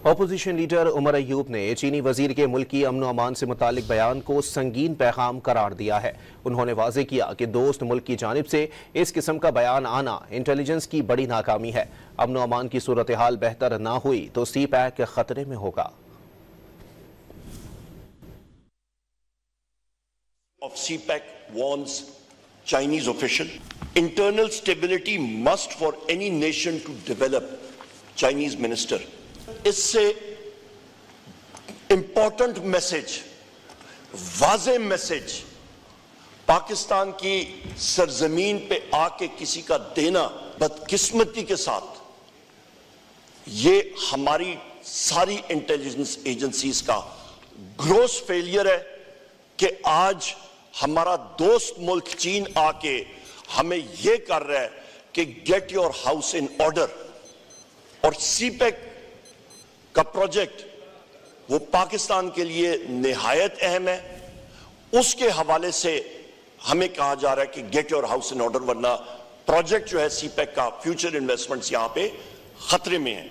Opposition leader Umar Ayub ने चीनी वजीर के मुल्की अमन अमान से मुतालिक बयान को संगीन पैगाम करार दिया है। उन्होंने वाजे किया कि दोस्त मुल्क की जानिब से इस किस्म का बयान आना इंटेलिजेंस की बड़ी नाकामी है। अमन अमान की सूरत हाल बेहतर ना हुई तो सी पैक खतरे में होगा। Of CPEC warns Chinese official, internal stability must for any nation to develop, Chinese minister. इससे important message, वाज़े मैसेज पाकिस्तान की सरजमीन पे आके किसी का देना बदकिस्मती के साथ ये हमारी सारी इंटेलिजेंस एजेंसीज का ग्रोस फेलियर है कि आज हमारा दोस्त मुल्क चीन आके हमें यह कर रहा है कि get your house in order. और सीपेक का प्रोजेक्ट वो पाकिस्तान के लिए निहायत अहम है। उसके हवाले से हमें कहा जा रहा है कि get your house in order, वरना प्रोजेक्ट जो है सीपेक का फ्यूचर इन्वेस्टमेंट्स यहां पे खतरे में है।